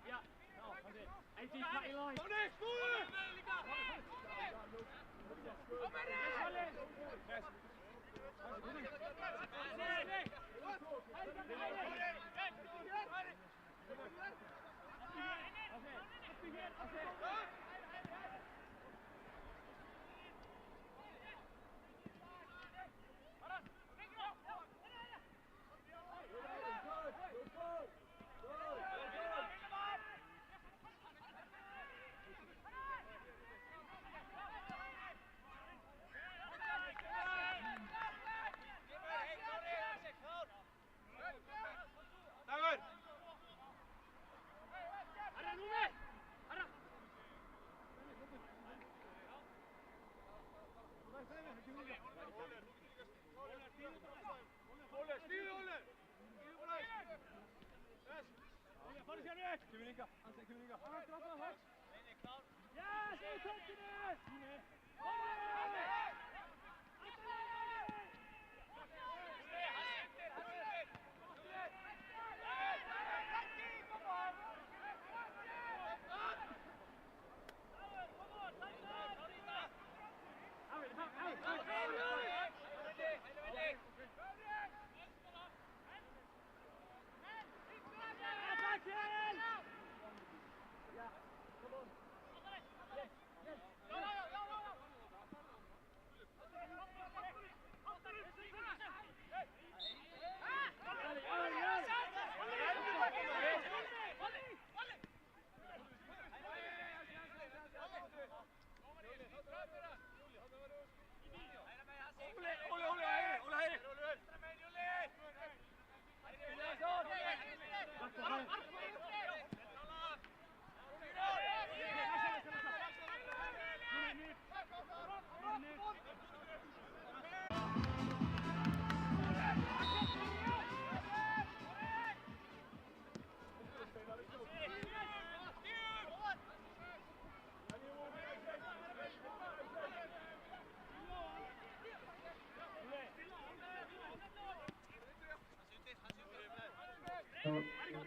Ja. Nou, gaan zitten. 18, ga in line. Kom niks, voeren! Kom maar in! Yes.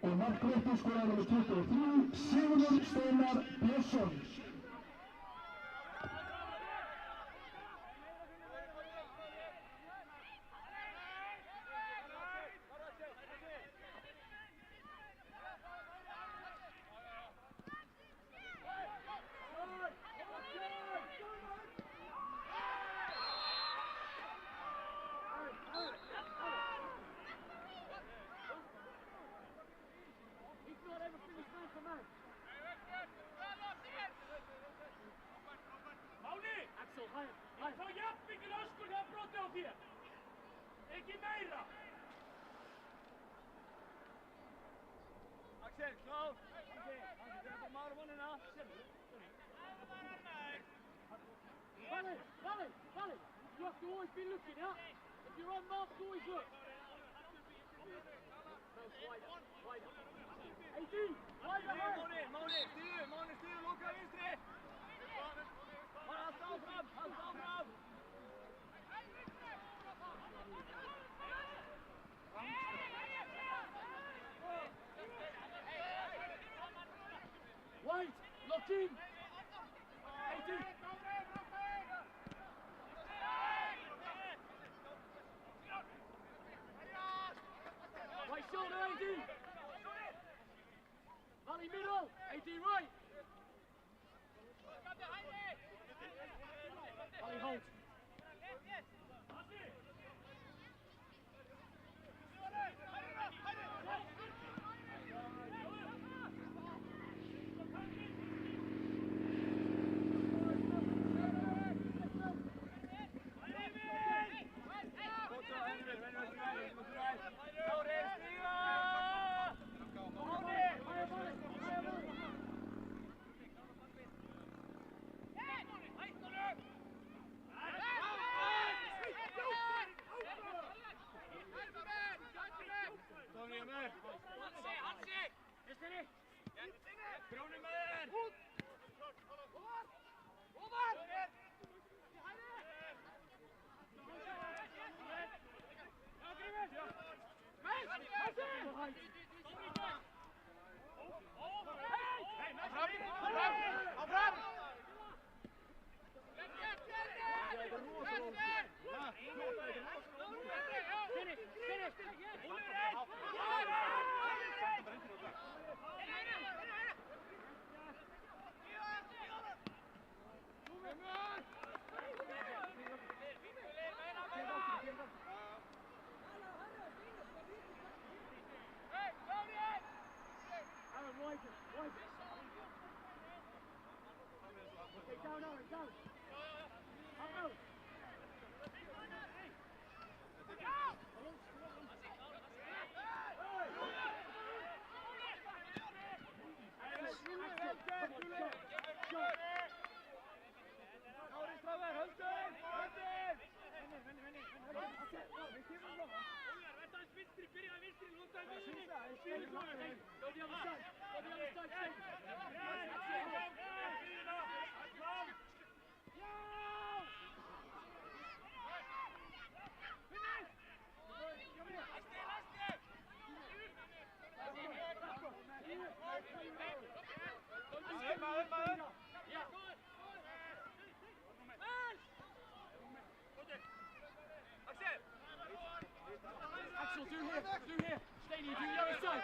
Og markréttur skorar nummer 23, Sigurður Steinar Björnsson. Axel, klár! Það er bara mára vonina. Valley! You have to always be looking, yeah? If you're unmarked, always look. No, wider. 18! Wider! Máni, styr, loka vinstri! Bara halda áfram! Wait! Lock in! 18! Right shoulder, 18! Valley middle! 18 right! Valley hold! Go the other side. Go the other side, Steve. Axel, do here. Stay here, do the other side.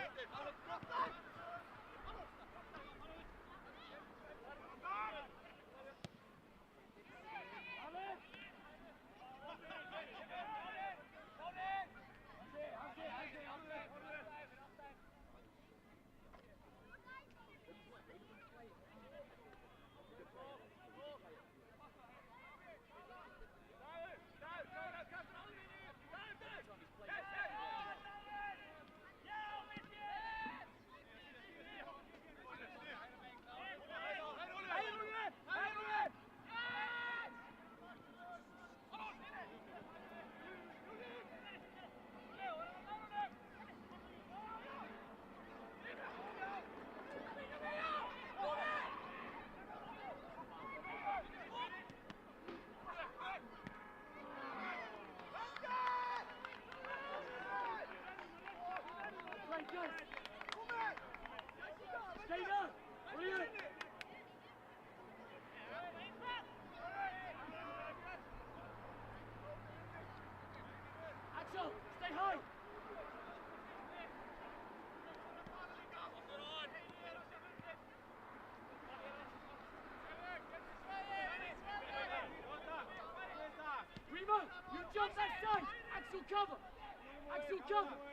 Stay down! Brilliant! Axel, stay high! Remo, you jump that side! Axel, cover! Axel, cover! Axel,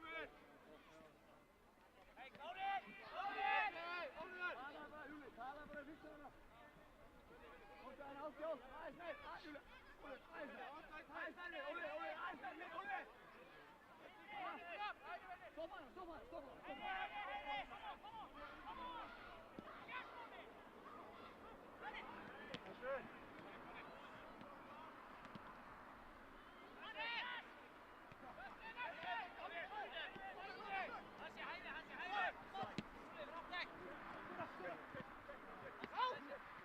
visst!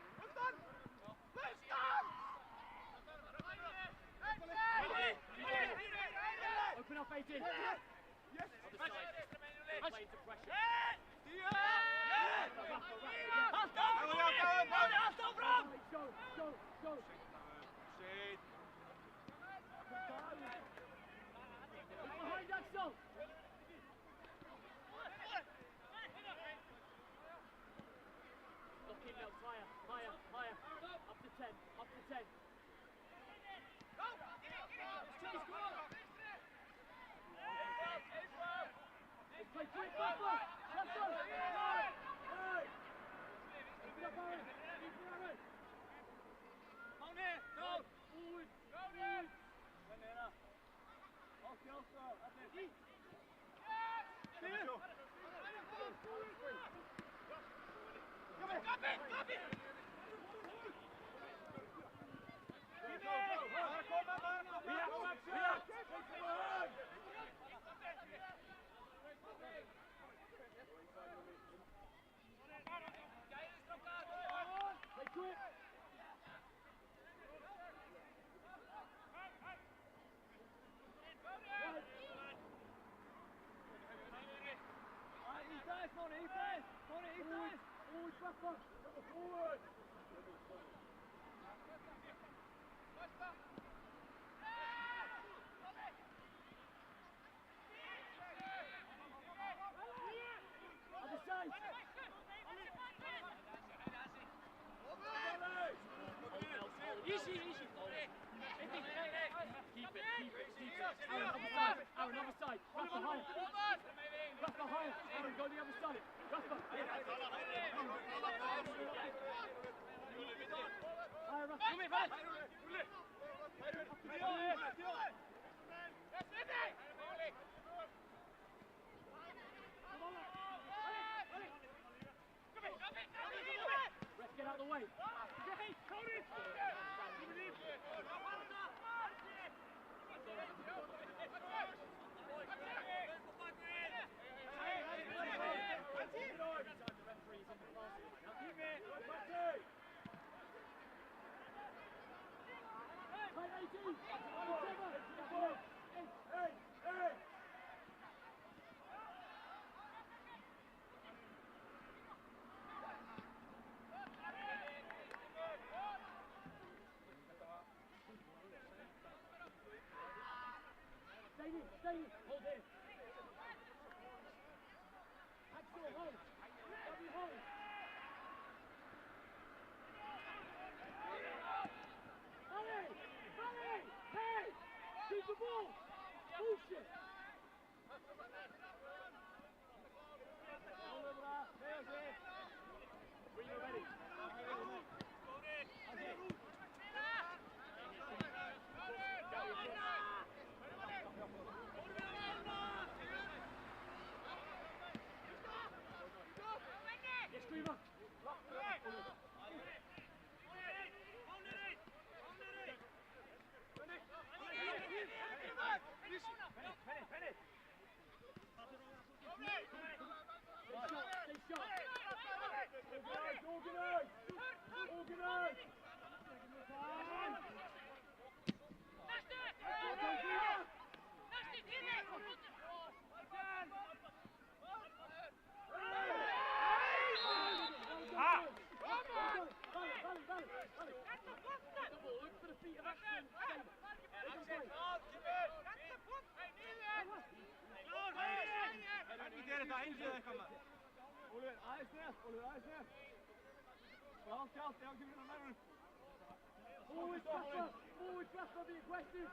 Kom där, visst! Open up 18. Yes. Other side. Play into pressure. Go. Behind Axel. Lock in now, higher. Up to 10. Play quick, buffer! Let's go! Hey! Open up, Aaron! Keep it Aaron! On here! Go! Forward! Go, Ned! Come here now. Okay, that's it. Come here! Rafa, forward. Other side. Easy, easy. Keep it. Aaron, other side. Rafa, higher. Rafa, higher. Aaron, go the other side. Rafa. Higher, Rafa. Come here, man. Let's get out of the way. Stay in. Hold in. Axel, hold. W, hold. Hey! Keep the ball! Bullshit! When you're ready. Yes, Dreamer. Forward, Rafa, be aggressive.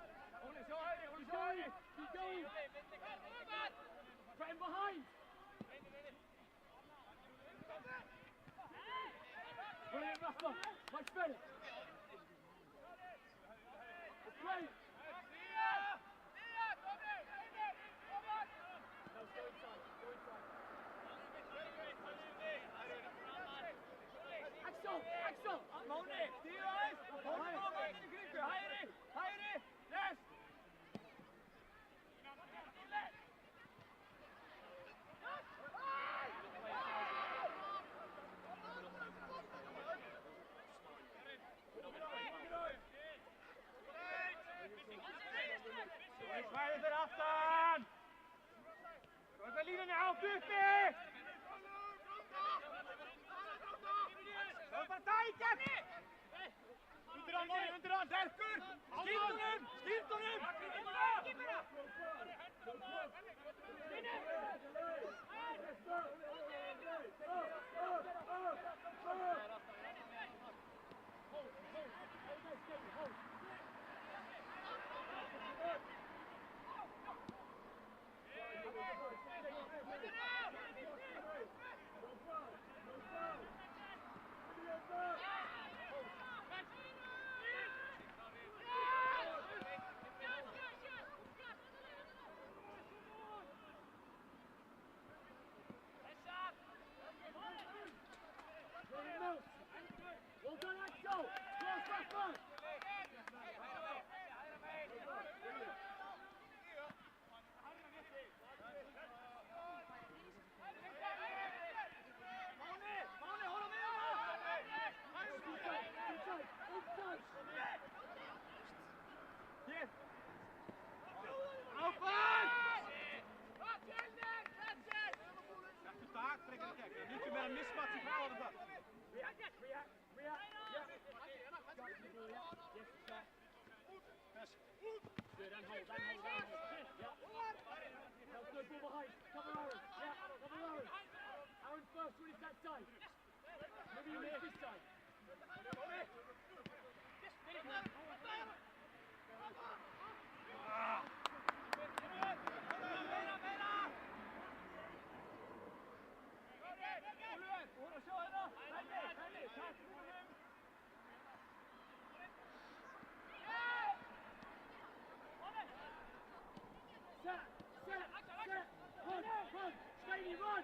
Keep going. Threaten behind. Brilliant, Rafa. Much better. It's great. No, go inside. Axel! Moni, see you guys? Higher in! Yes! Sverige till afton! Röka linjen av, Buffy! Under han, Derkur! Skilt honom! Good, and hold. Yeah. Now good ball behind. Cover Aaron. Yeah, cover Aaron. Aaron first when it's that side. Maybe you miss this side. Run! Stady, run!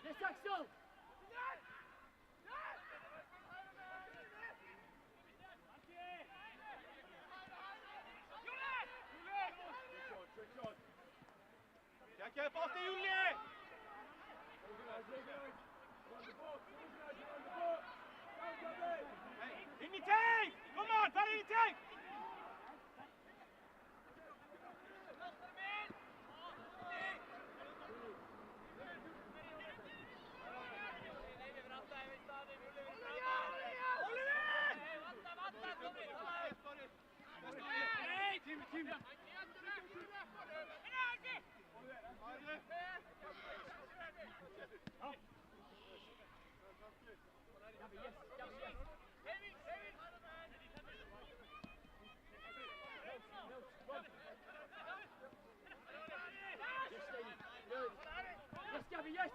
Yes, Axel! Kjell, bort til Julie! Inn i tank! Kom an, ta det inn i tank! Yes!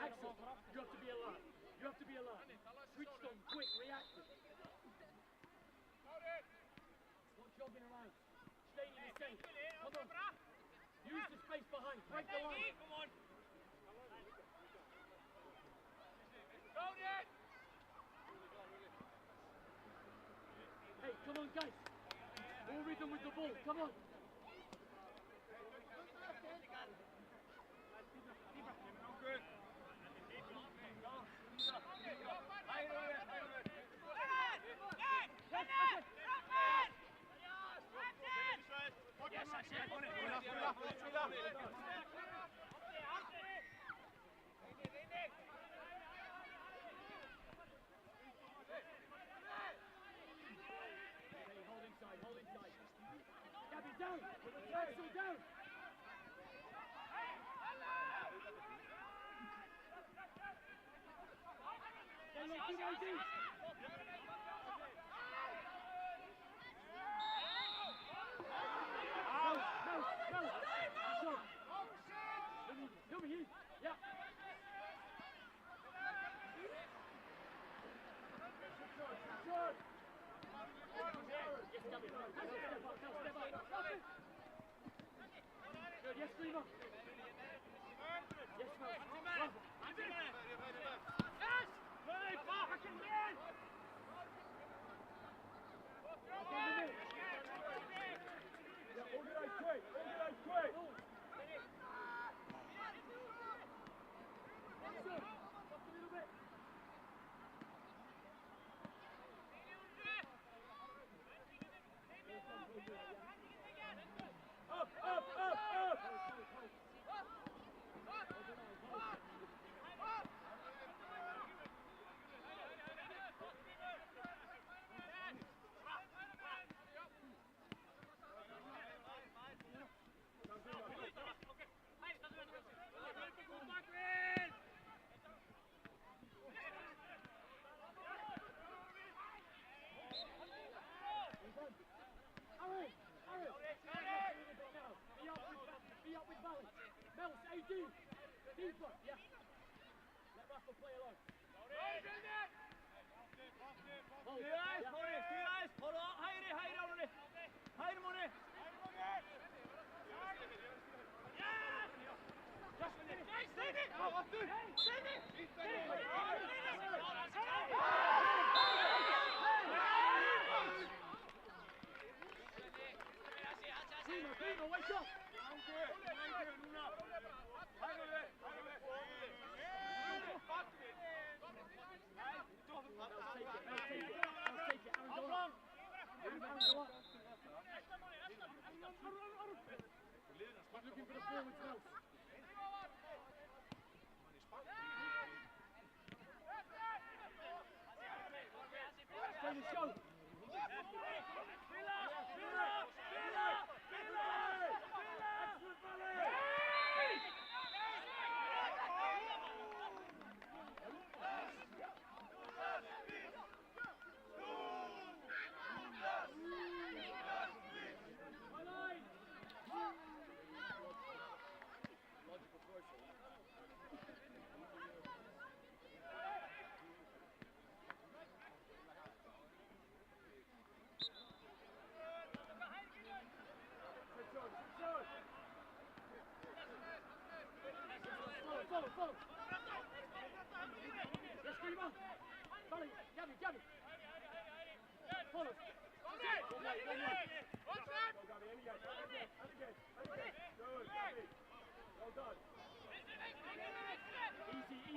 Axel, you have to be alert. You have to be alert. Switched on, quick, reactive. Not jogging around. Staying in the safe. Come on. Use the space behind. Break the line. Come on. Hey, come on, guys. All rhythm with the ball. Come on. Gabby, down! Axel, down! Big ID! Come here! Yeah! Yes, Gabby! Step up! Good, yes, Cleaver! Yes, Mel! Deeper, yeah. Let Rafa play alone. Hold, Primo, wake up! Looking for the forwards now. Stay the show. Follow. Yes, Grima. Follow. Gabby. Follow. One way. Go, Gabby. And again. Good, Gabby. Well done. Easy.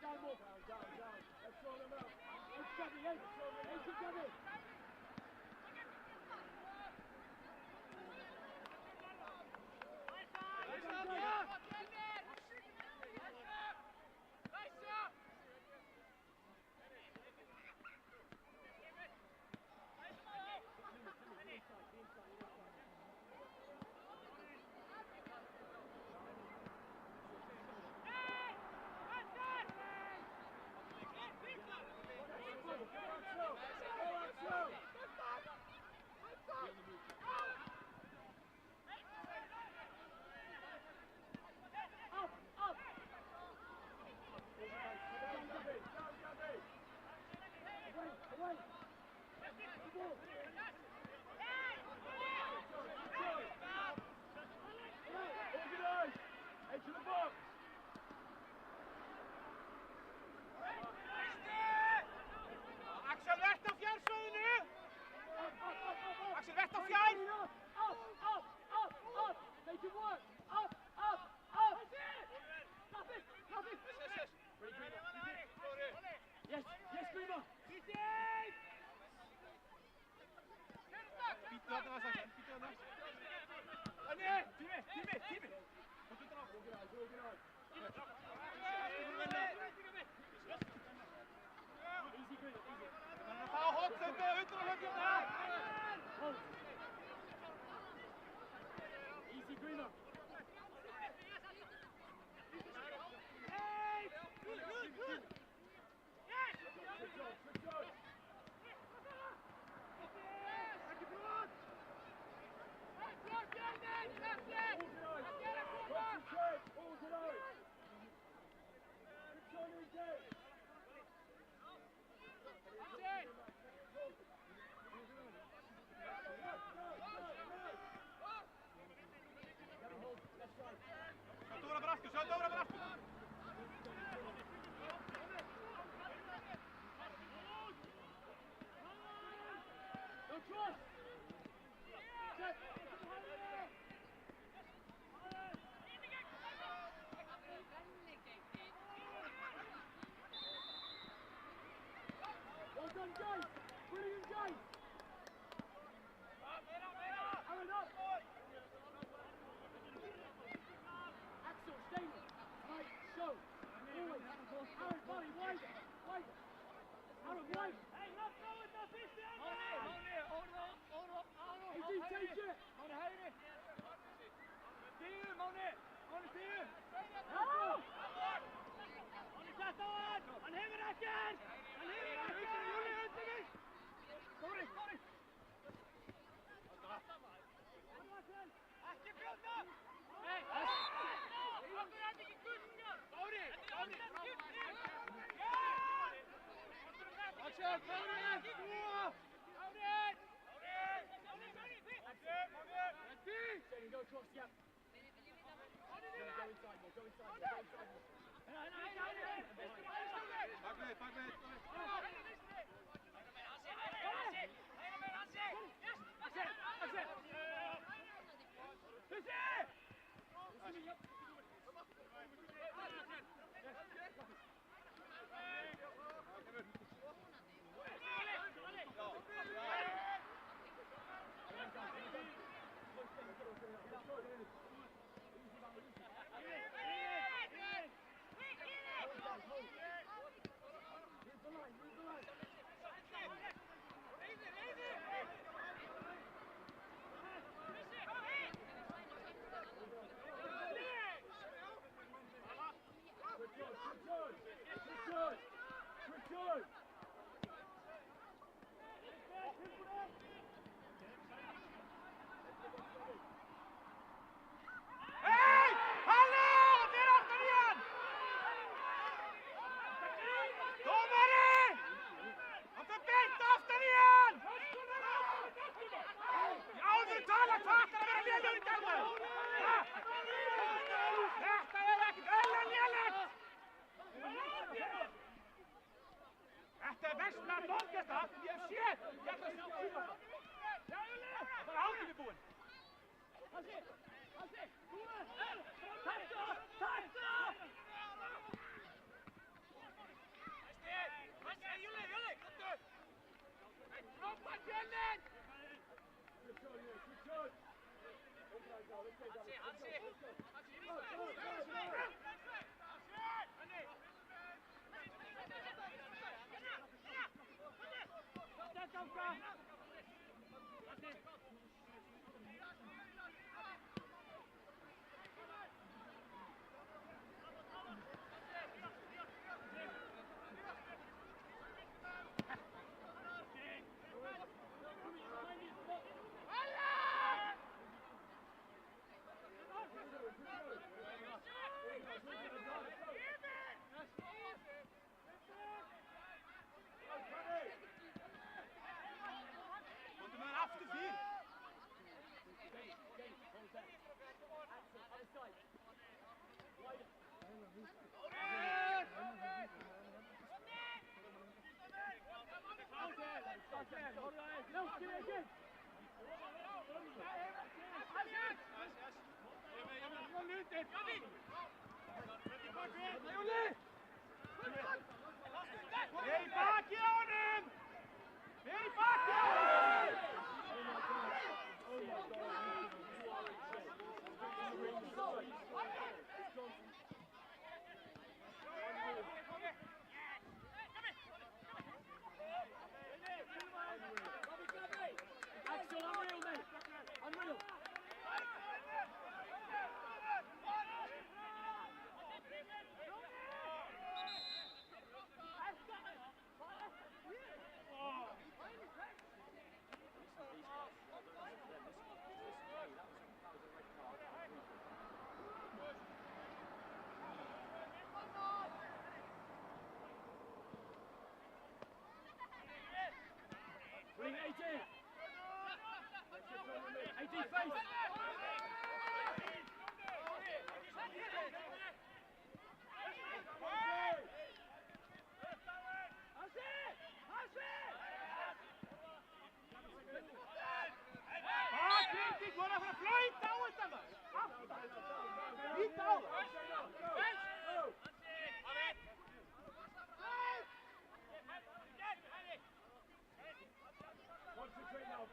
Down more. Let's throw them out. Let's Gabby. Easy, Greener. Well done, Jay! Brilliant, Jay! Aaron up! Axel, stay there! Right, show! Always! Aaron, Molly, wider! Wider! Aaron, wider! Hey, not going to fish the other! Easy, take it! Go across, yeah. Go inside more, go inside more, go inside more.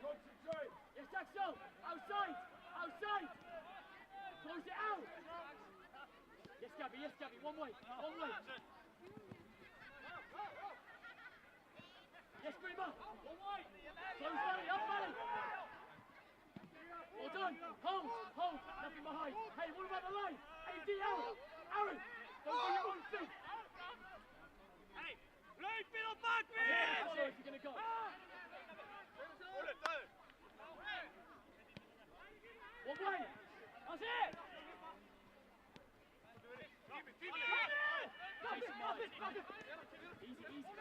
concentrate. Yes, Axel. Outside. Outside. Close it out. Yes, Gabby. Yes, Gabby. One way. One way. Yes, Prima. One way. Close Valley. Up Valley. Well done. Hold. Hold. Nothing behind. Hey, what about the line? AD Aaron. Aaron. Don't go your own feet. Hey, leuk veel op bak Yeah, that's where you're going to go. One way. That's it. Easy, easy.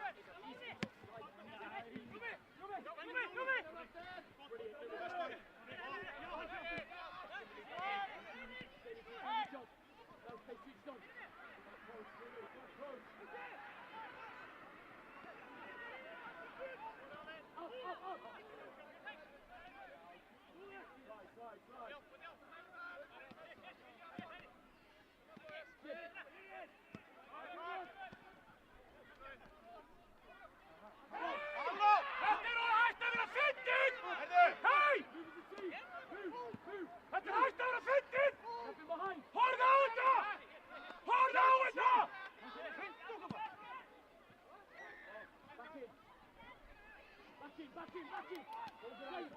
Back in. Organize.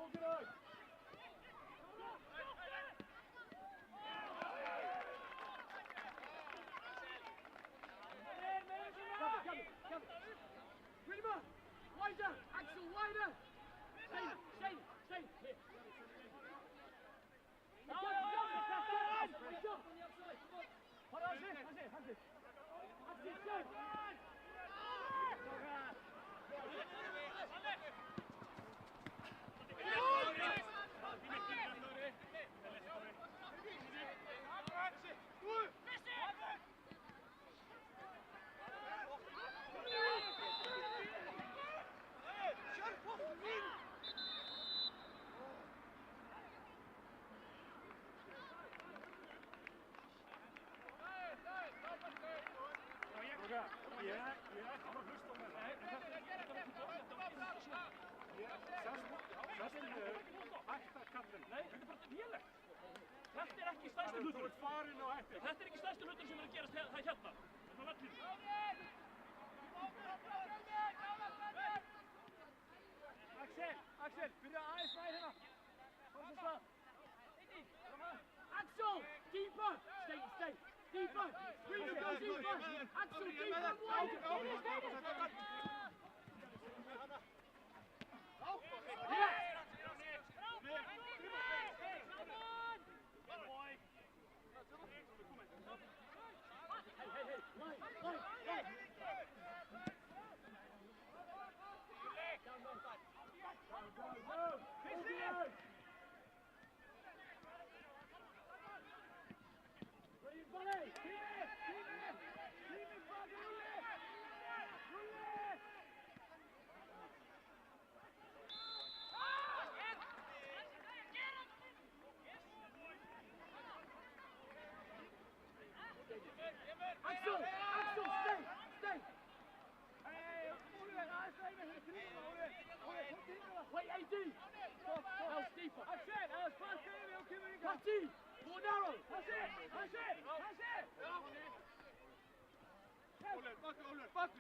Come. Prima, wider. Axel, wider. Shane. Here. Þetta er ekki stærsti hlutur. Þú ert farinn á eftir. Þetta er ekki stærsti hlutur sem er að gerast hérna. Þetta er vellinu. Axel, byrja aðeins nær hérna. Axel, deeper. Stay. Deeper. Prima, go deeper. Axel, deeper. Wide. Yeah. Axel, stay. Wait, AD. Now steeper. Patti, more narrow. That's it. Back.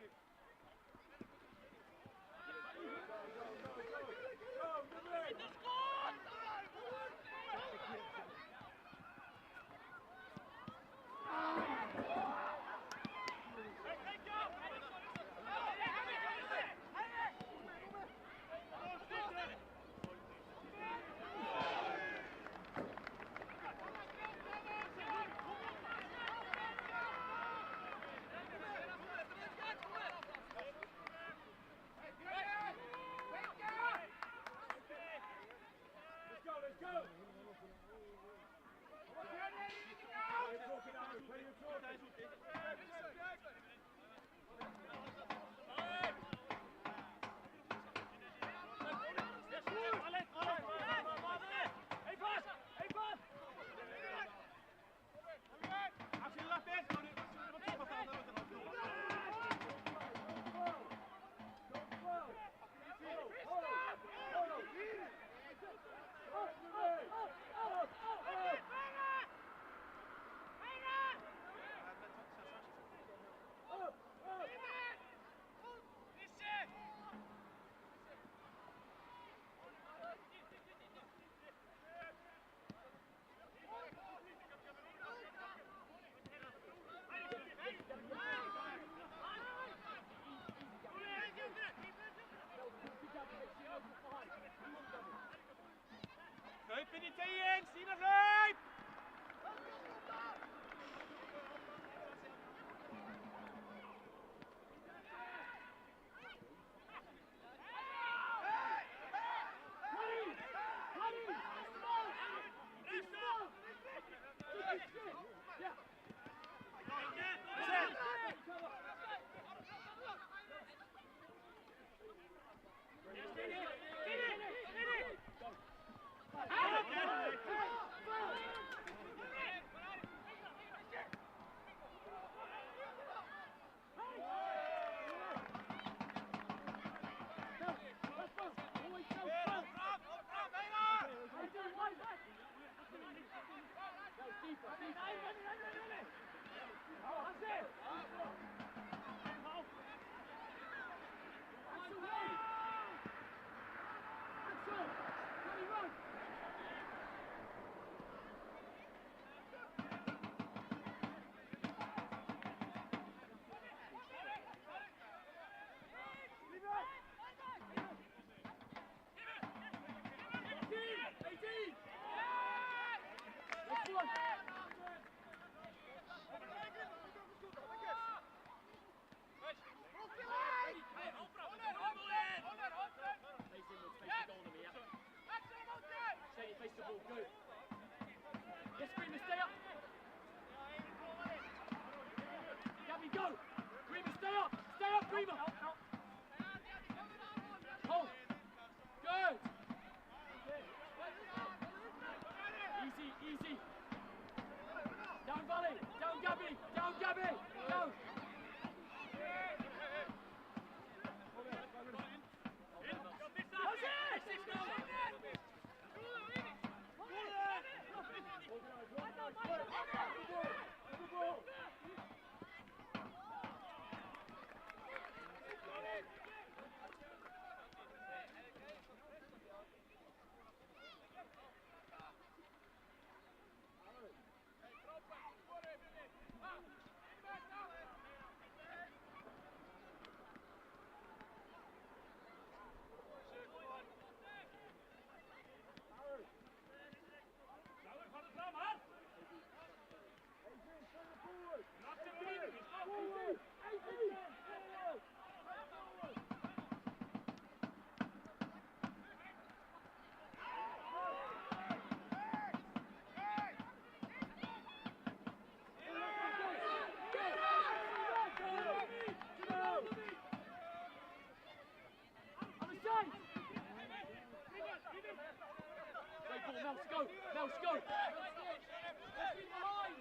ball. Mel's go. Mel's go. Let's be behind.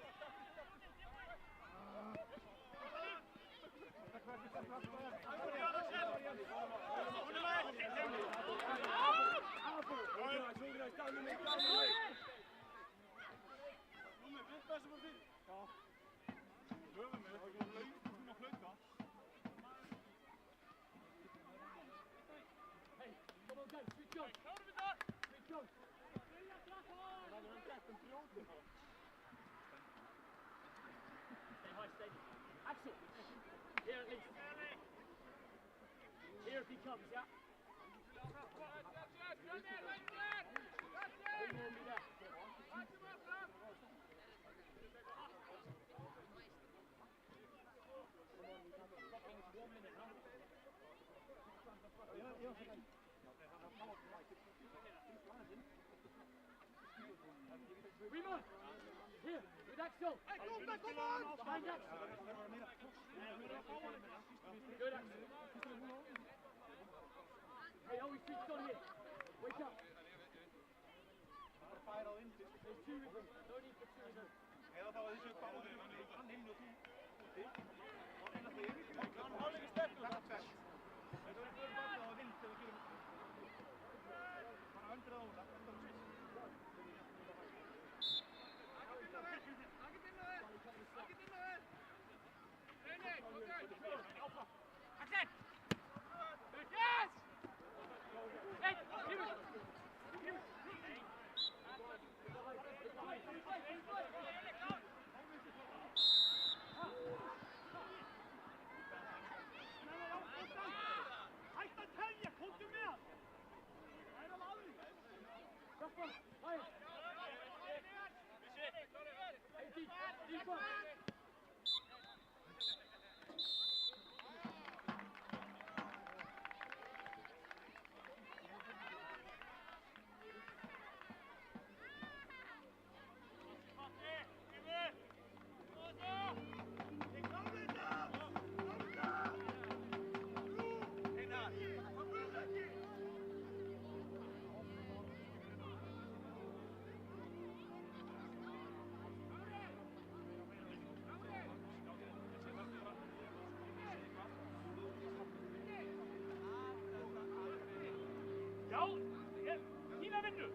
Hey, come on, guys. Switch on. Switch on. Stay high, stay. Axel. Here at least. Here if he comes, yeah? Bring him be there. Remo! Here, with Axel! Hey, kom on! Behind Axel! Good, Axel. Hey, always switched on here. Wake up. There's two of them. No need for two of them. Yes! Hey, give it! Rafa, higher! Hey, deeper! Ja, Tina Windu.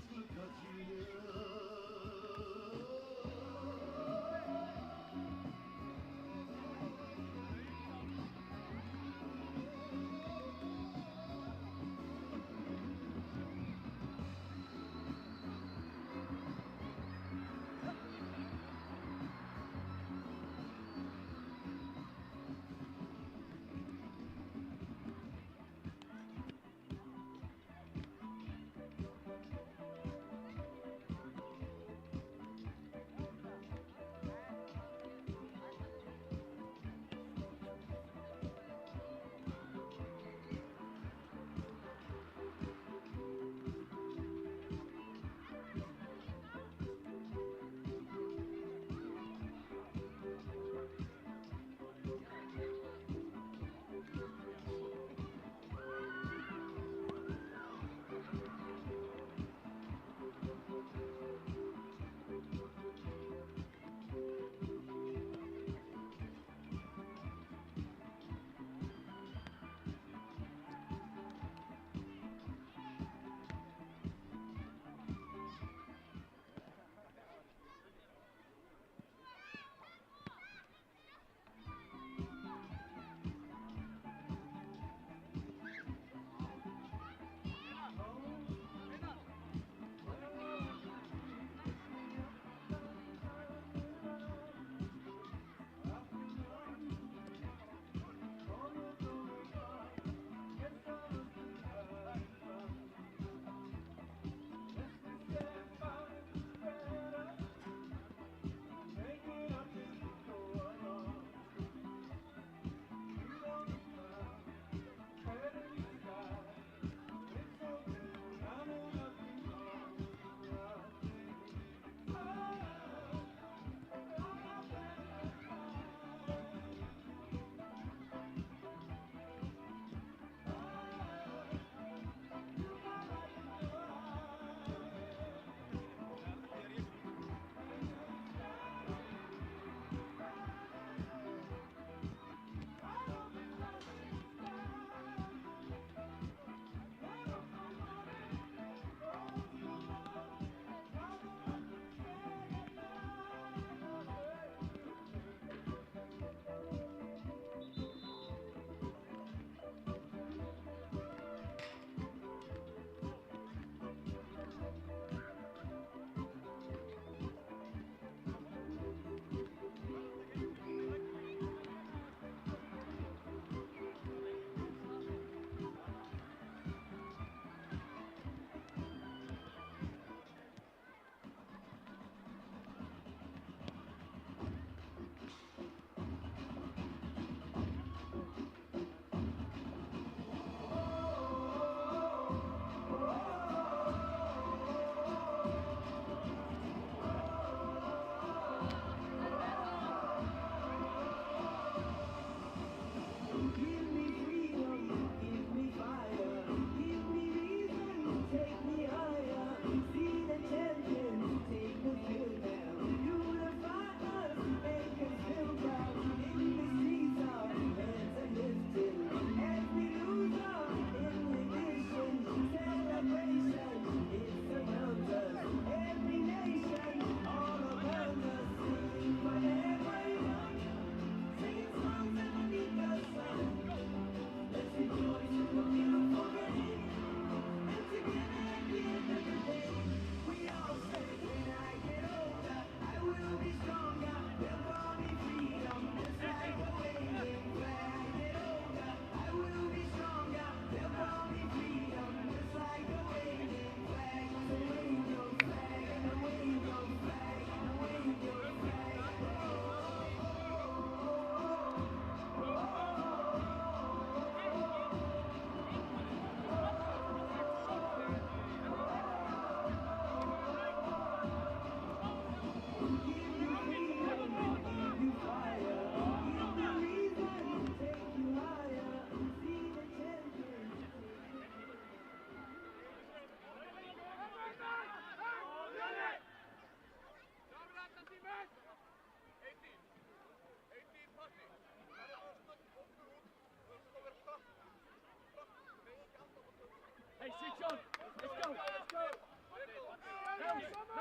Coşku kaçıyor.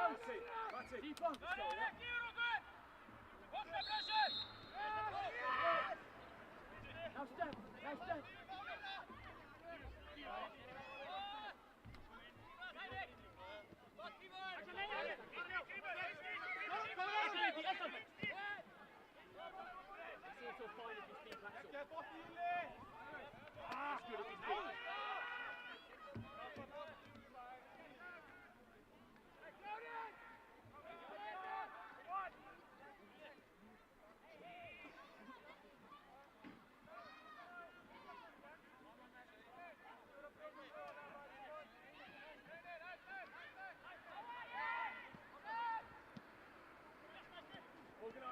Deep on. Let's go, yeah. Now step. Now step.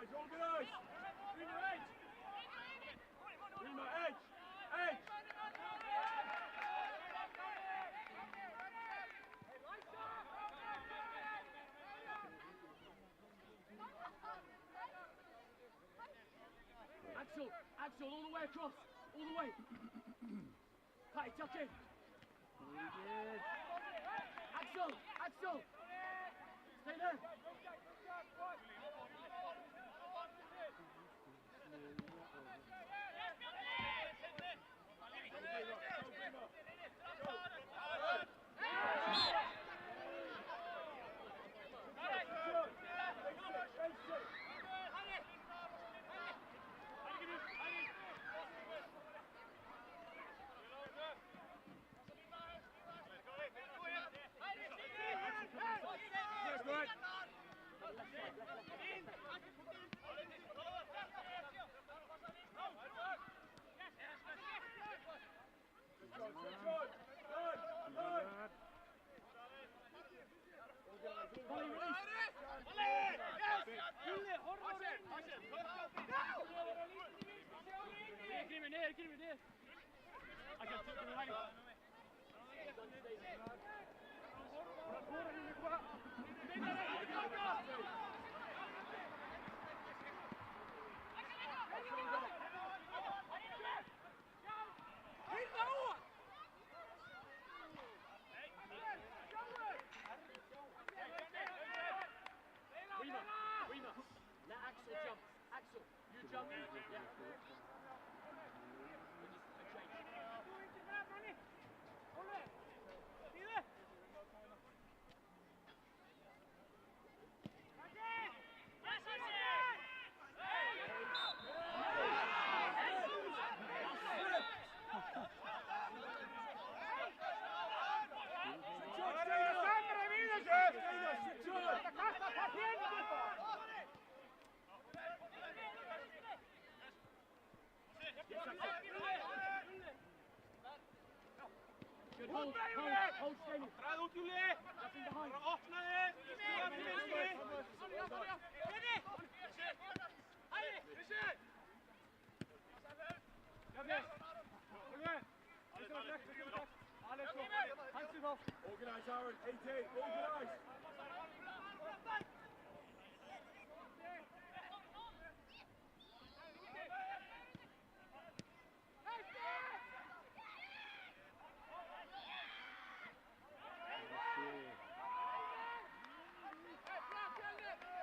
Organise! Rima edge! Rima edge! Edge! Axel, all the way across. All the way. Patty, tuck in. Axel! Stay there. Rima, let Axel jump. Axel, you jump. Yeah. Good hold steady. Draai út Júli! Nothing behind. Bara opna þig! Stíga til vinstri! Organise, Aaron. 18. Organise.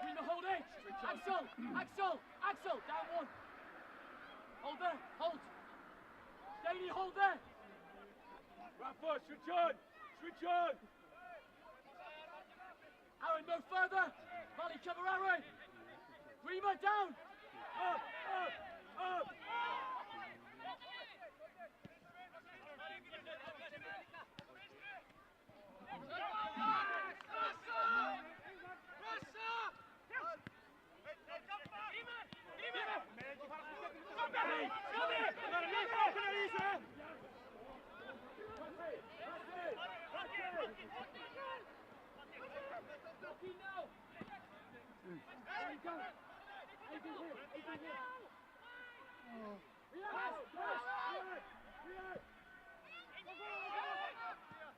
Rima, hold edge. Axel, down one. Hold there, hold. Danny, hold there. Rafa, switch on! Switch on! Aaron, no further. Molly, cover Aaron. Rima, down. Up! Up!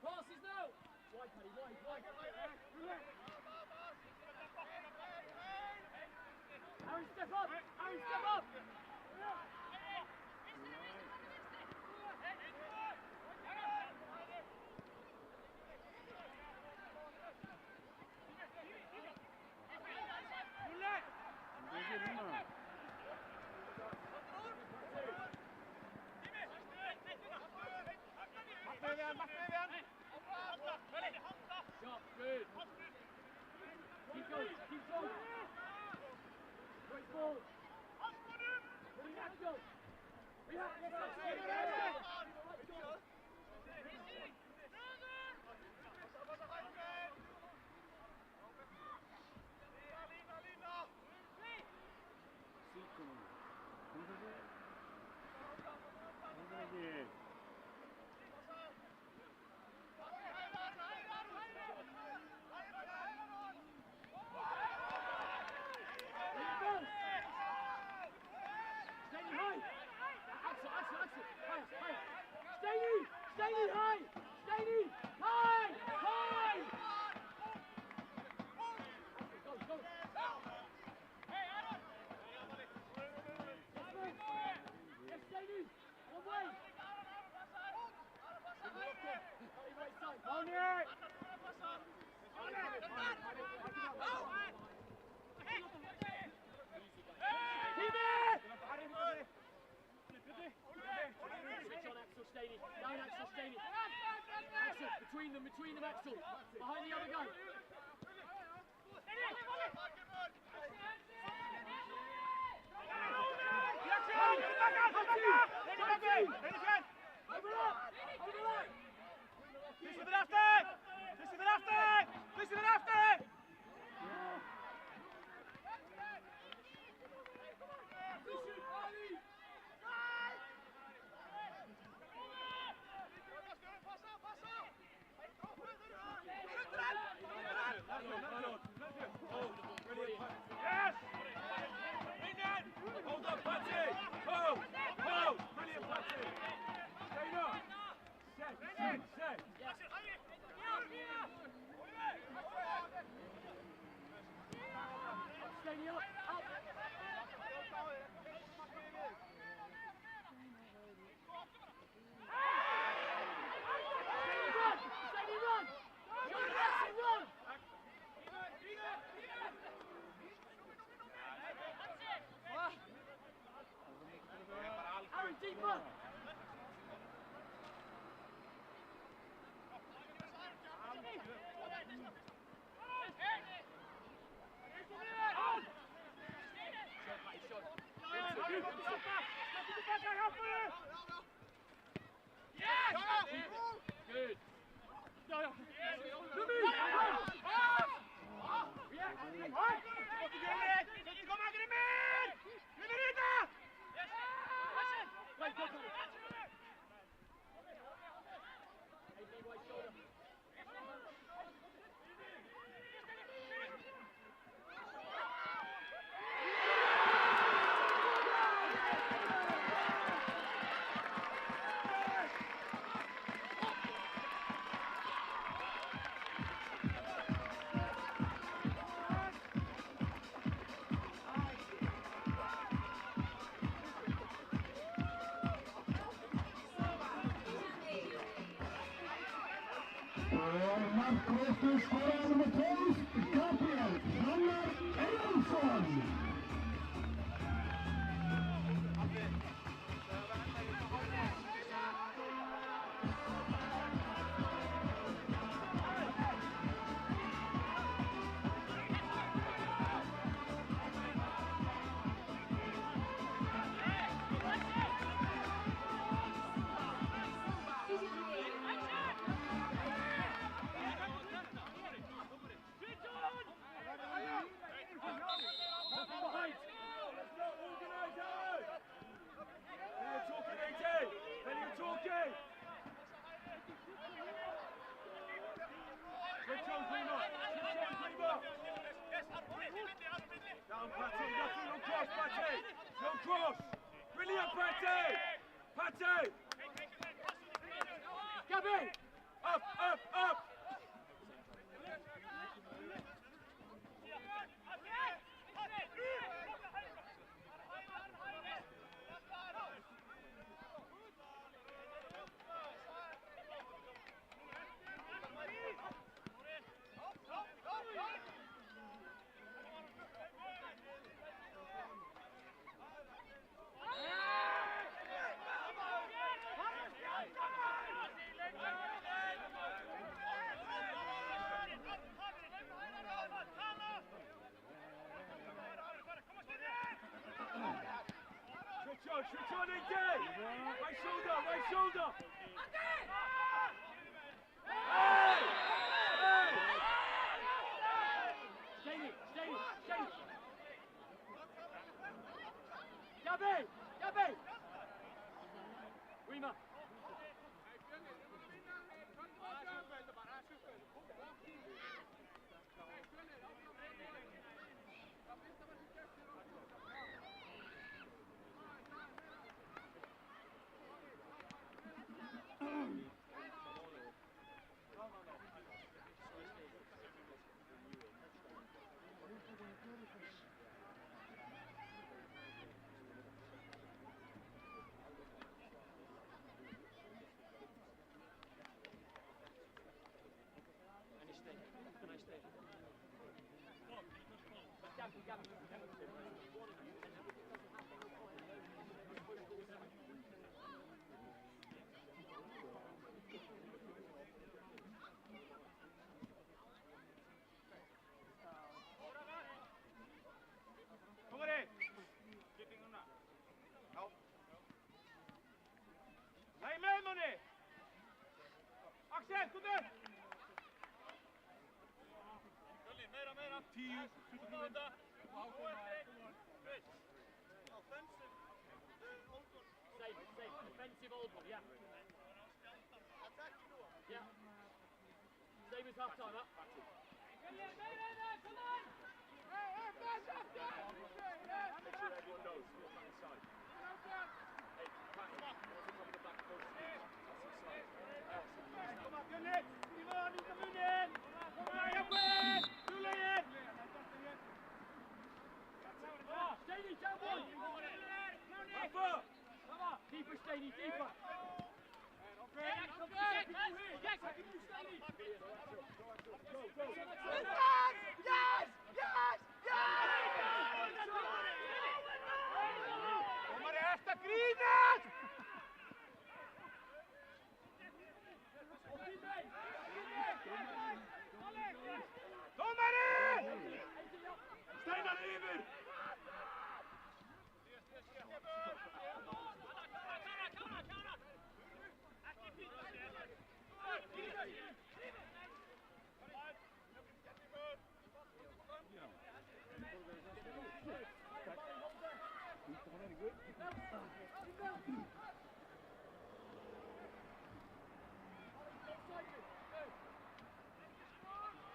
Passes now. Wide, Paddy, wide. Aaron, step up. Between them, Axel. Behind the other guy. Markgräften skorar nummer 12, Gabriel Hannar Elfsson. Down, Patty, nothing, no cross, Patty! No cross! Brilliant, Patty! Patty! Gabby! Up, up, up! Switch on, Indy! Right shoulder, right shoulder. Hey! Hey! Stay it. Gabby! Rima! Kom erin! Hej med Moni! Axel, kom nu! Mera! 10, superkommander! Safe. Defensive old one, yeah. Yeah. Same as half time, huh? Everyone knows what's on inside. Hey, back from the back post. Kom maar, Gullit! Ivan, niet naar binnen! Kom maar, Jappen! Doe je! Steady, down one! Upper! Deeper, Steady, deeper! Kom maar, eerste Greenet! Kom maar in! Stay naar even!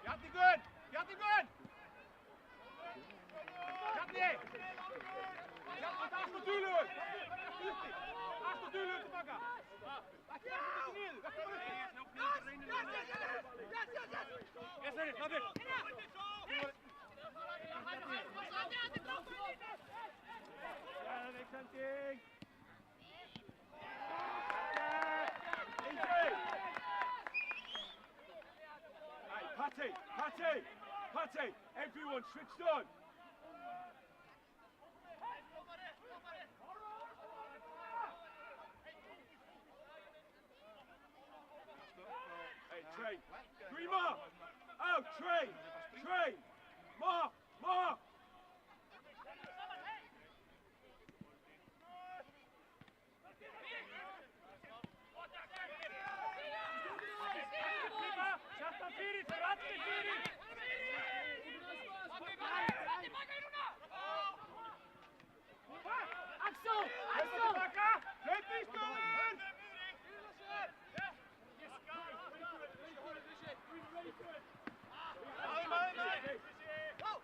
Jättegod! Jättegod! Jätte! Jätte, Astotylur! Astotylur tillbaka! Back ner! Yes, ready, stop it! Ja, dat makes something! Patty! Everyone switched on! Hey, train! 3 more! Out, train! More! Axel! Let me go! Talk!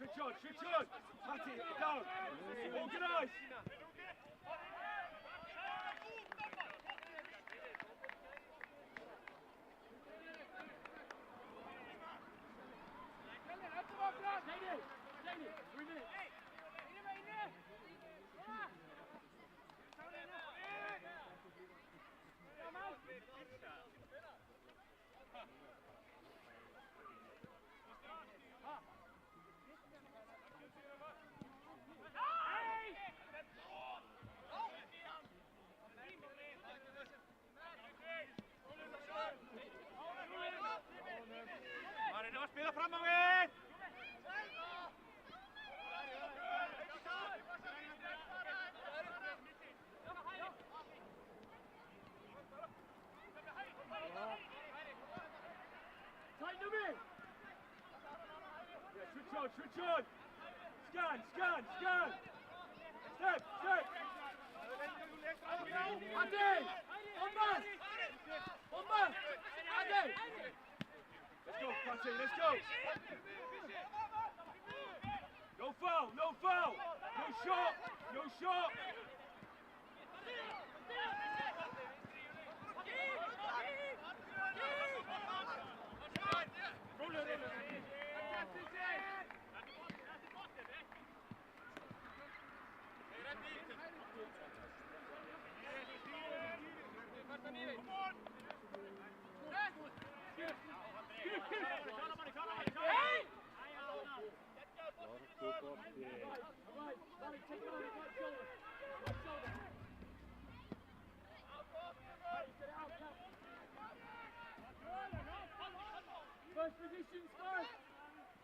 Switch on, switch on. Matty, down. Organise. Spela framåt! Switch on! Scan! Step! Ade! On Ade! Let's go, Pate, let's go! No foul! No shot!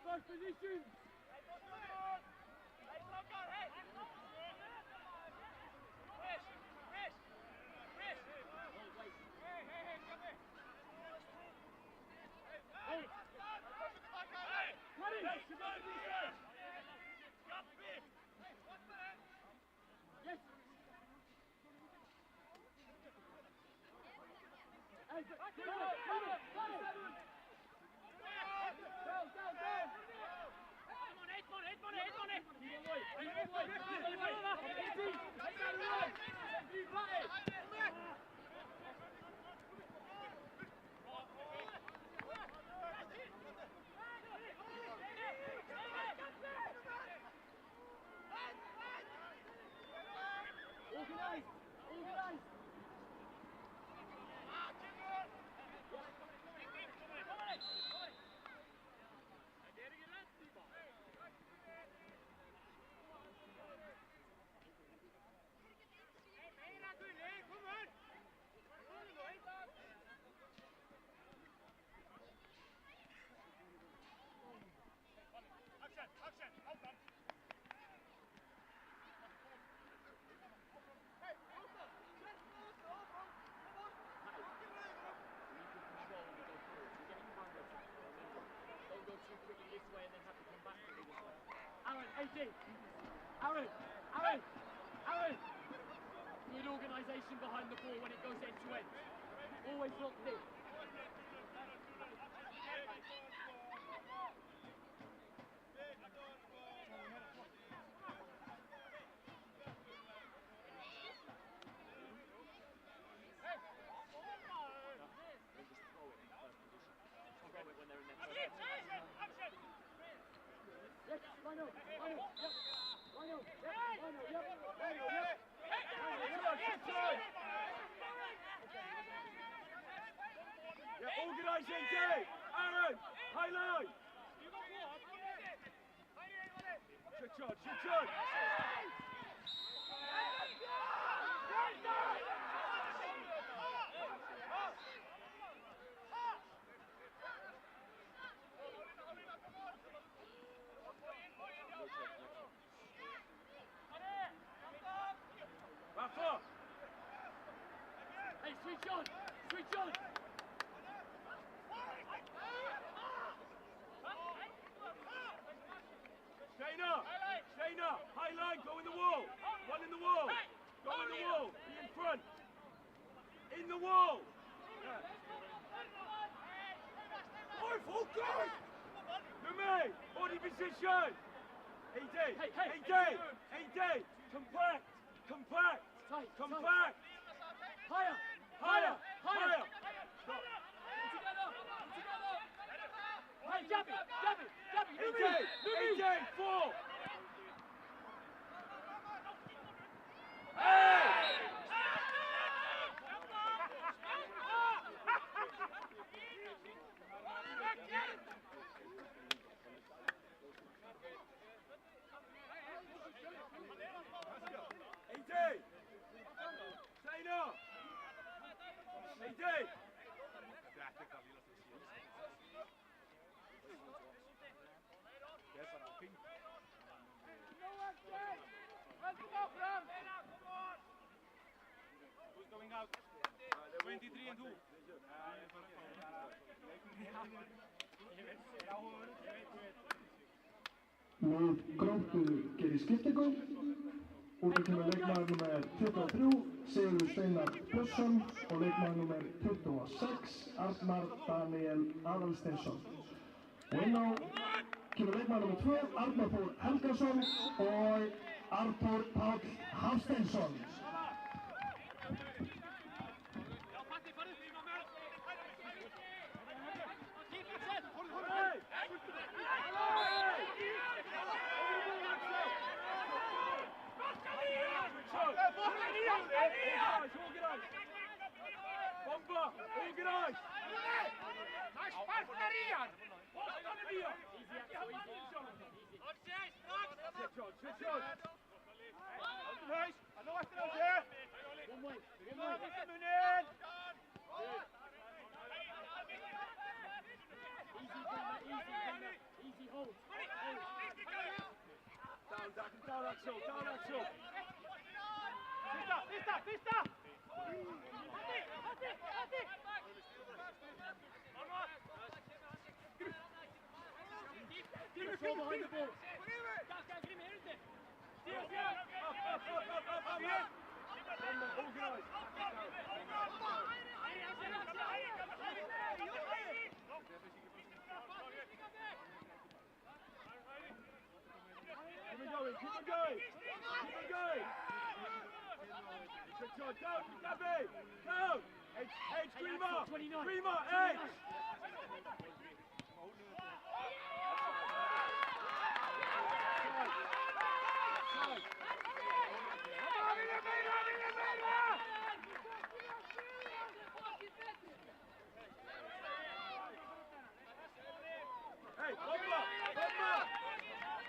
First positions! Organize! Aaron! Good organisation behind the ball when it goes end to end. Always locked in. Organising day! Aaron! Highlight! Switch on! Rafa! Hey, switch on! Staying up! High line, go in the wall! One in the wall! Go in the wall! Be in front! AJ! Compact! Tight, Compact! Higher! Higher! Together! Hey, Gabby! AJ! 4! Hey! AJ! Say no! AJ! Who's going out? 23 and 2. Lið Gróttu gerir skiptingu. Úti kemur leikmaður númer 23, Sigurður Steinar Björnsson og leikmaður númer 26, Arnar Daniel Aðalsteinsson. Og inn á kemur leikmaður númer 2, Arnar Þór Helgason og Arnór Páll Hafsteinsson. Bomba! Organize! Easy hold. Down, Axel! Pista! Control behind the ball. Keep it going! Good shot, down, Gabby! Down! H, Grima! Grima, H! Hey, bomba!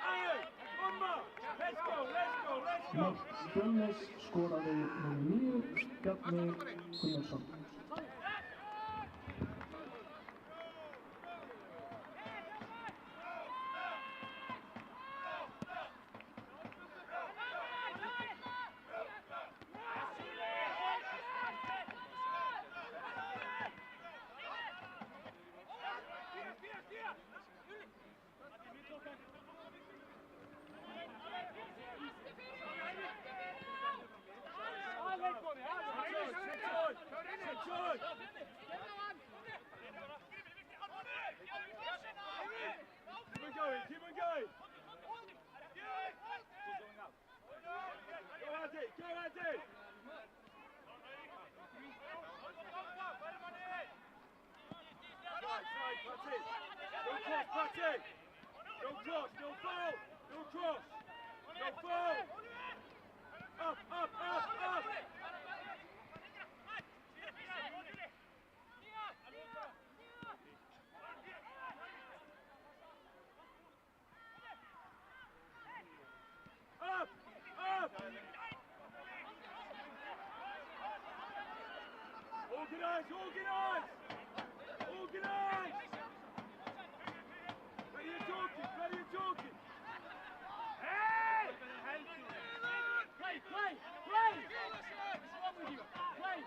Hey, bomba! Let's go! Mark Fjölnis skoraði númer 9, Bjarni Gunnarsson. Keep on going! Go at it! Side, that's it! Don't cross, don't foul! Don't cross! Don't foul! Up! Organize! Ready and talking! Hey! Play! What's wrong with you? Play!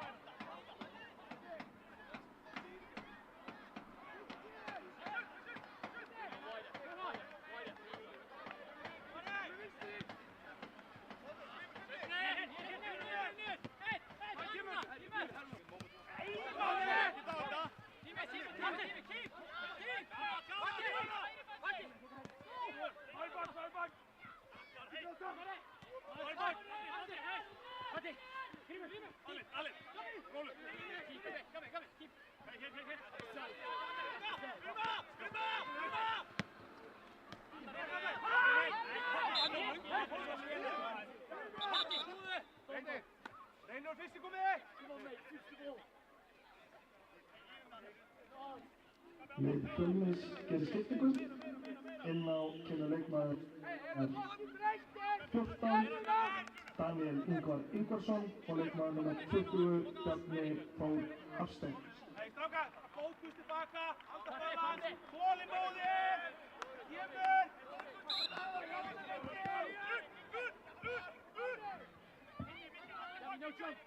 Lið Fjölnis gerir skiptingu. Inn á kemur leikmaður 14, Daniel Ingvar Ingvarsson og leikmaður nummer 20, Bjarni Þór Hafstein. Hei, strákar, fókus tilbaka, halda balans, þolinmóðir, kemur! No jump.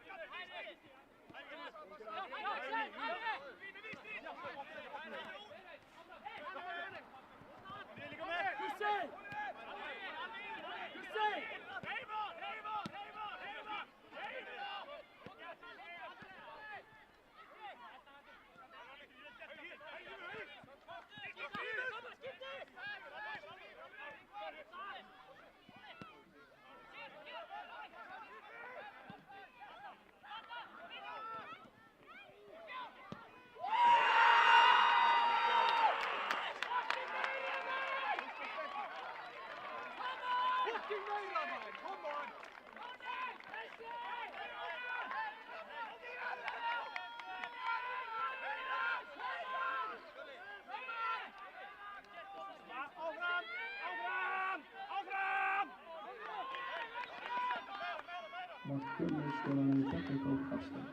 Mark Fjölnis skoraði Bjarni Þór Hafstein.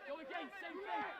Go again, same thing.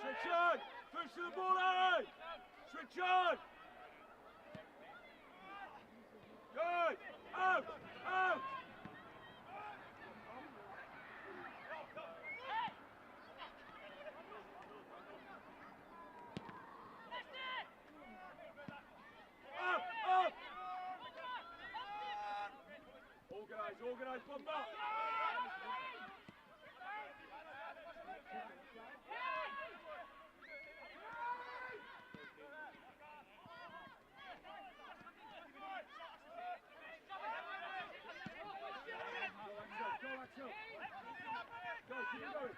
Switch on! Push the ball, Aaron! Switch on! Good! Out! Out! Up! Up! Organize, organize, pump up! Go, keep it going.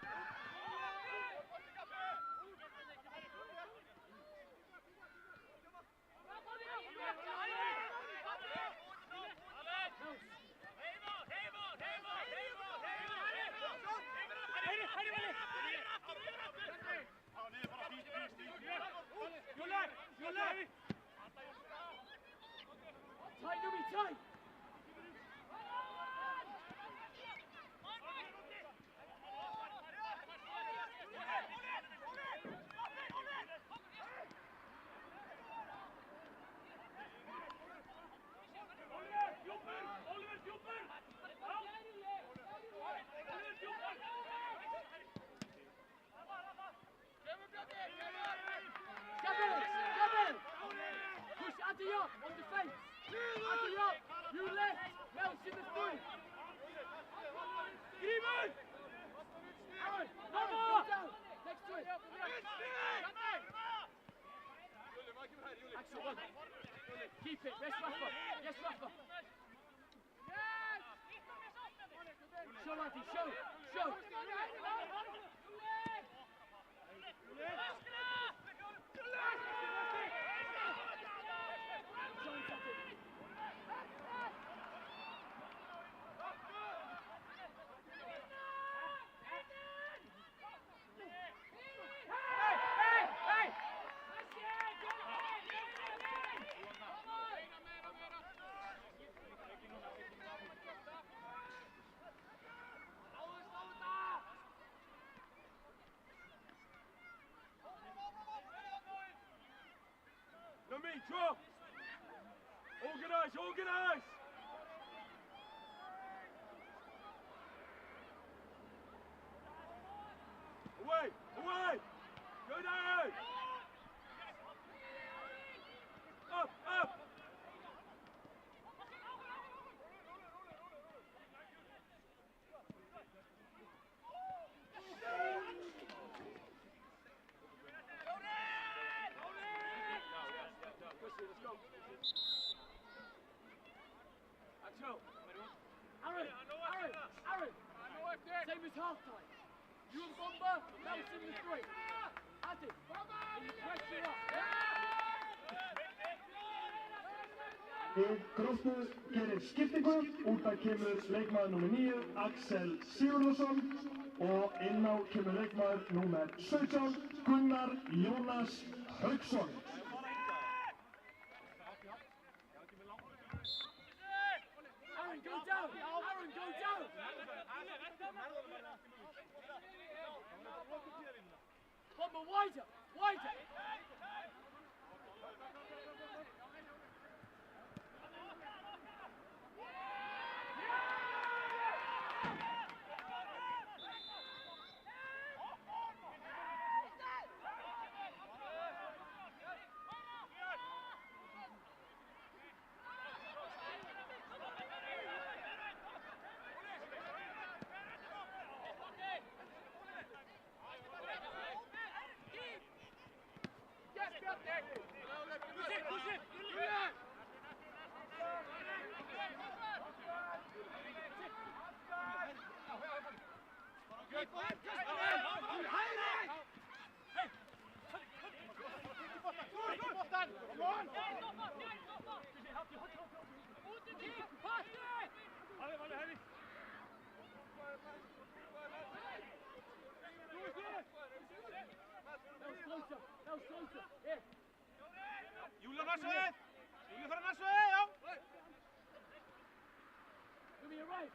Your leg! Tight, Numi, tight! Push Addy up on defence! Addy up! You left! Nelson the front! Grimen! Aaron! Go down! Next to it! Axel, one! Keep it! Yes, Rafa! Yes, Rafa! Adi, show! Show! Lamine, drop! Organise, organise! Away, away! Go down! Up, up! Aaron! Aaron! Same as half time. You and Bomber, Nelson the three. Adi, pressure up. Í gróttu gerir skiptingu, út af kemur leikmaður númer 9, Axel Sigurðarsson og inn á kemur leikmaður númer 17, Gunnar Jónas Hauksson. Aaron, go down! Aaron, go down! Bomber, wider! Wider! Júlia næstu við! Júlia fara næstu við, já! Give me a right!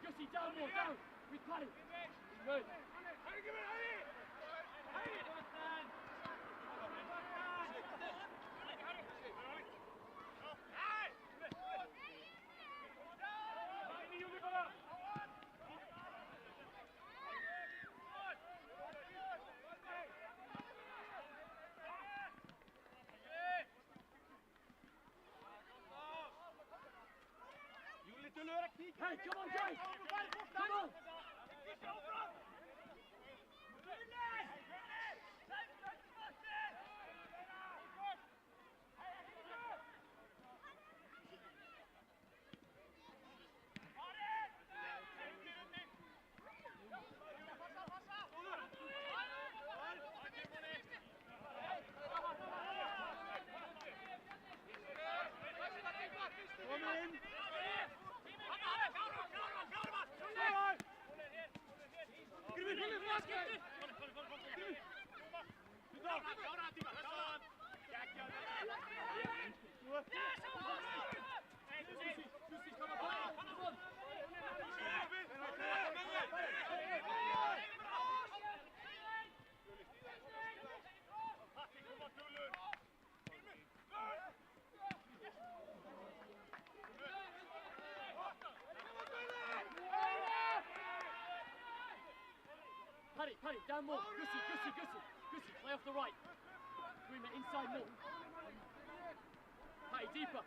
Gussie, down more, down! With play! Good. Hey, come on, guys! Come on! Paddy, down more. Gussie, play off the right. Greenman, inside more. Paddy, deeper.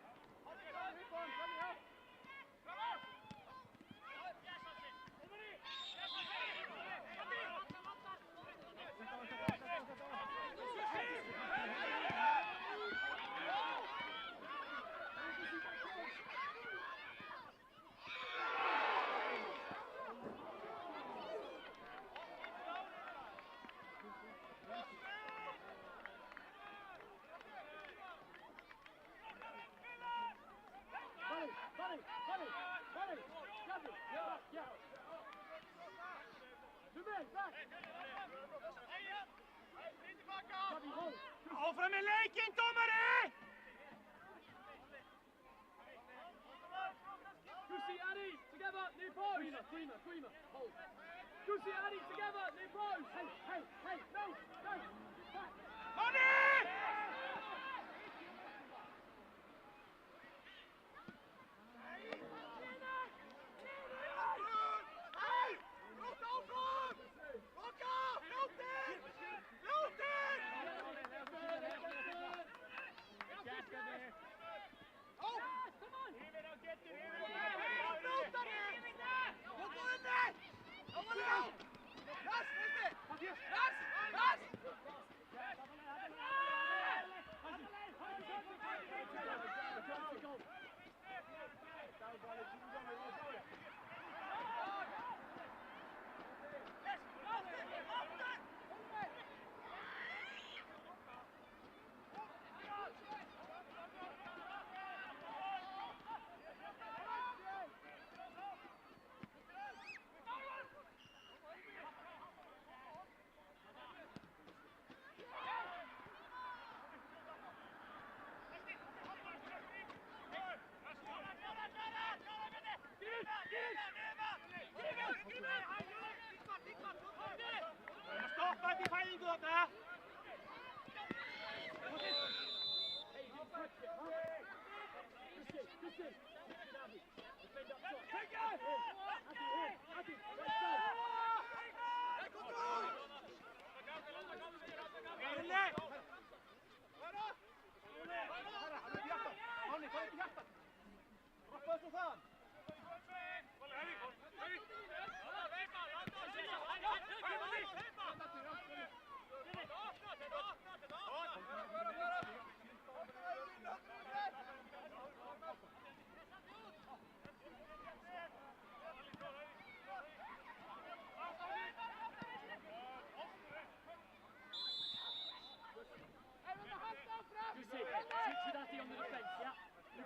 Áfram með leikinn, dómari! Gussie, Addy, together, near post! Creamer, hold. Gussie, Addy, together, near post! Hey, no! Back! Money! Stoppa inte färggåta!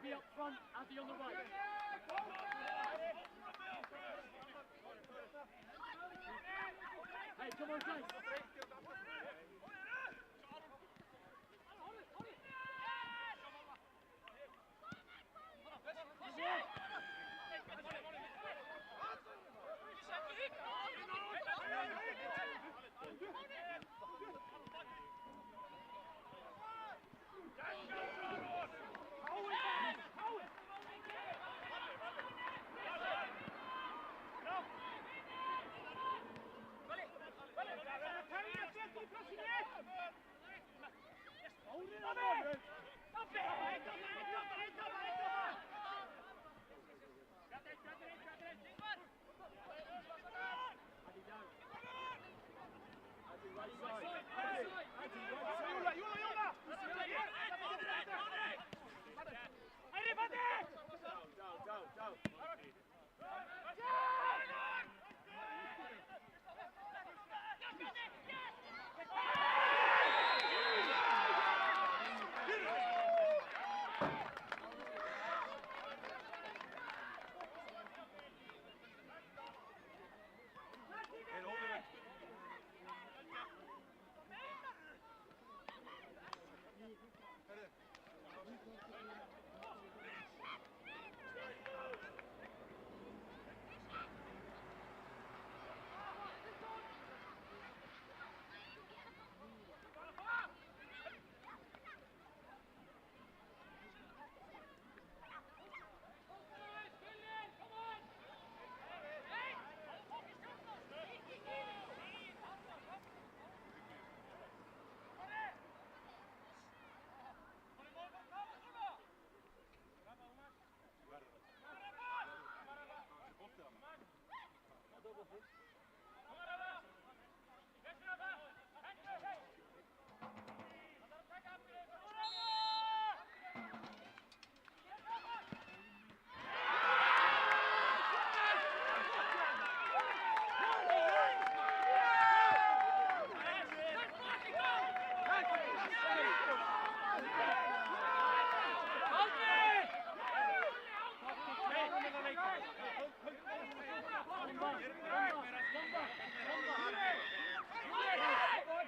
Be up front, Addy on the right. Hey, come on, guys.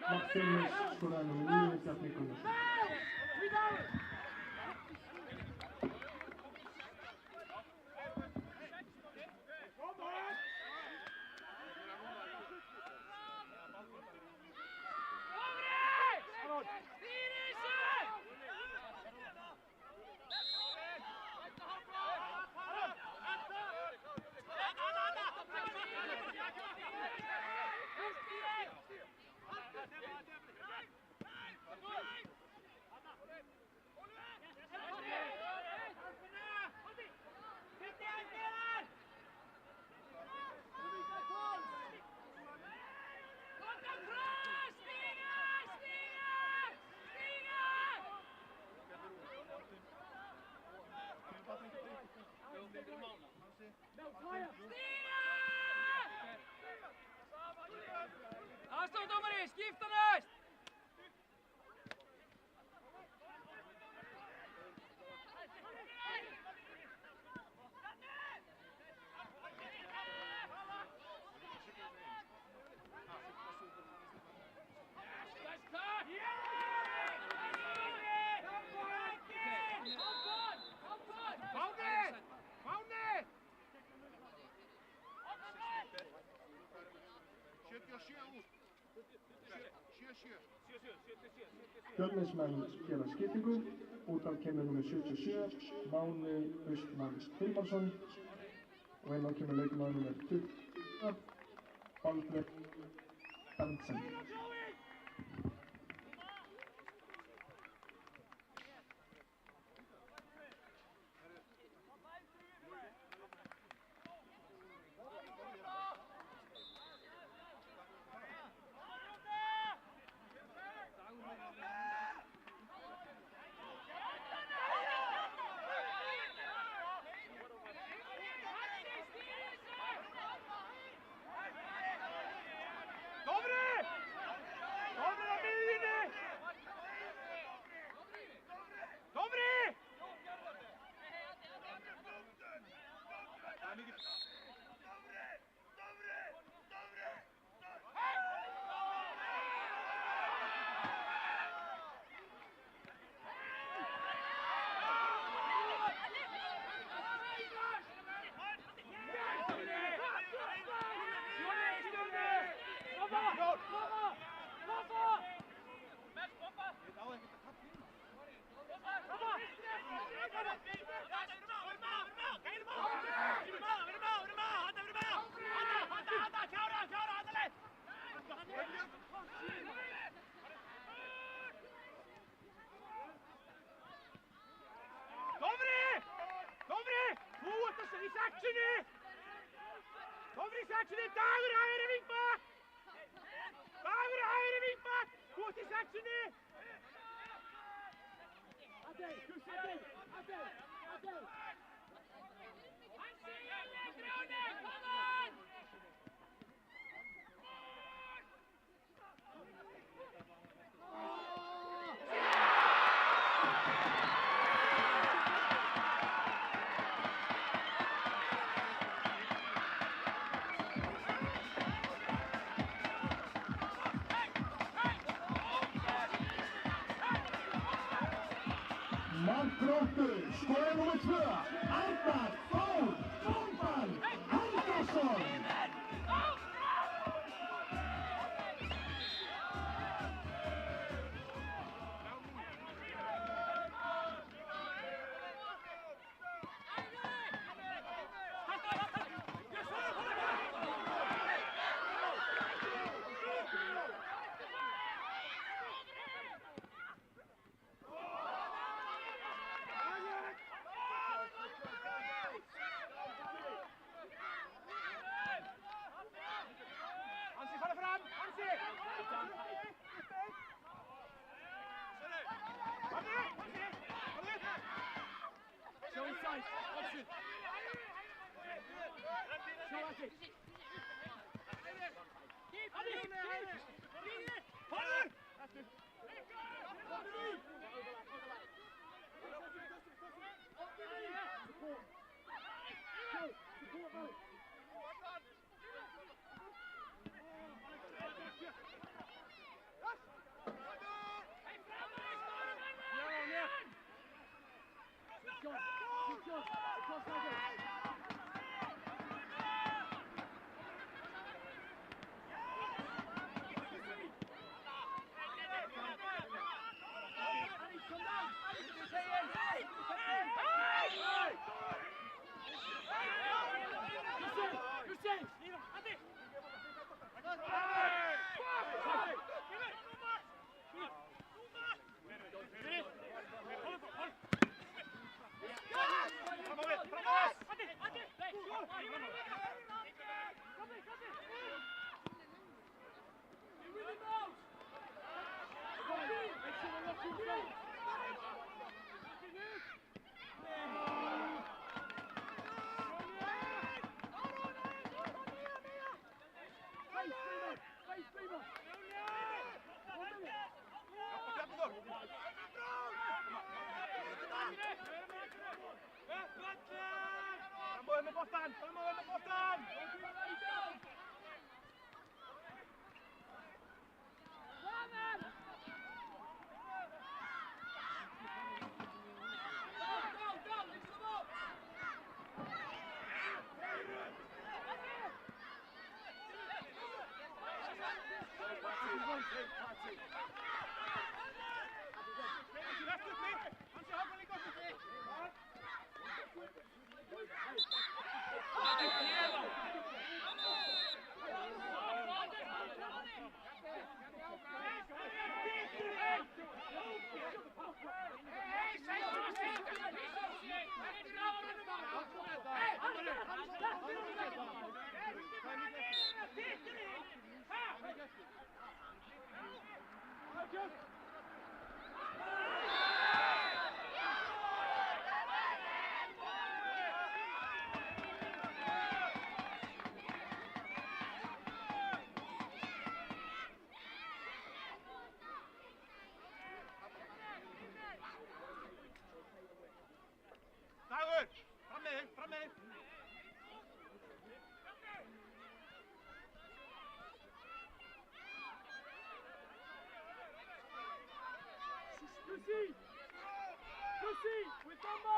Max Filmes skorar nummer 9 i Katrikunus. Aðstofdómari, skipta næst! Fjölnismenn gera skiptingu, út af kemur nummer 77, Máni Austmann Hilmarsson og inn á kemur leikmaður nummer 20, Baldvin Berntsen. Dagur hægri vingback! Dagur hægri vingback! Mark Gróttu, skora númer 2, Arnar Þór Þórðan Helgason. Dagur! Fram með þig, fram með þig! Lucy! Lucy! With Dumbo!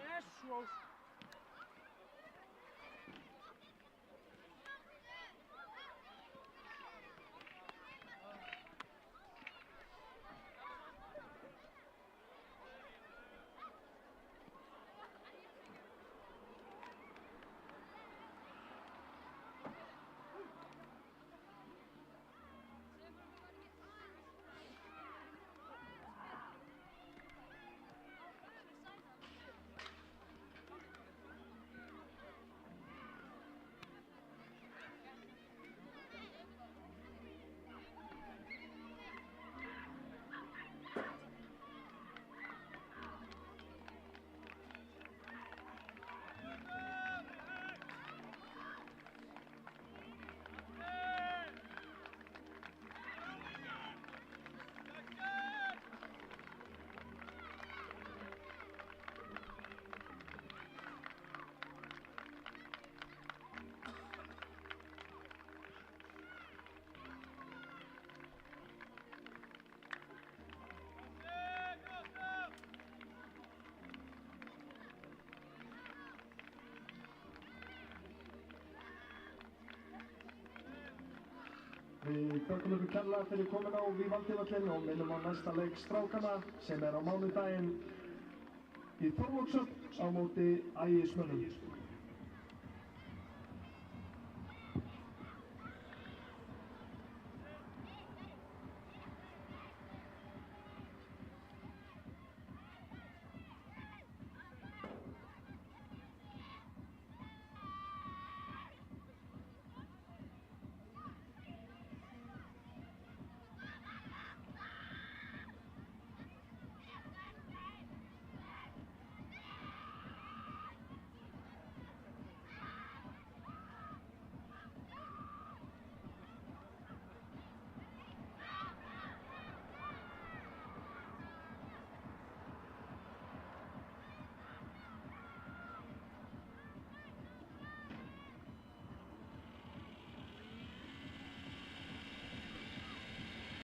Yes, Við þökkum ykkur kærlega fyrir komuna á Vívaldivöllinn og minnum á næsta leik strákana sem á mánudaginn í Þorlákshöfn á móti Ægismönnum.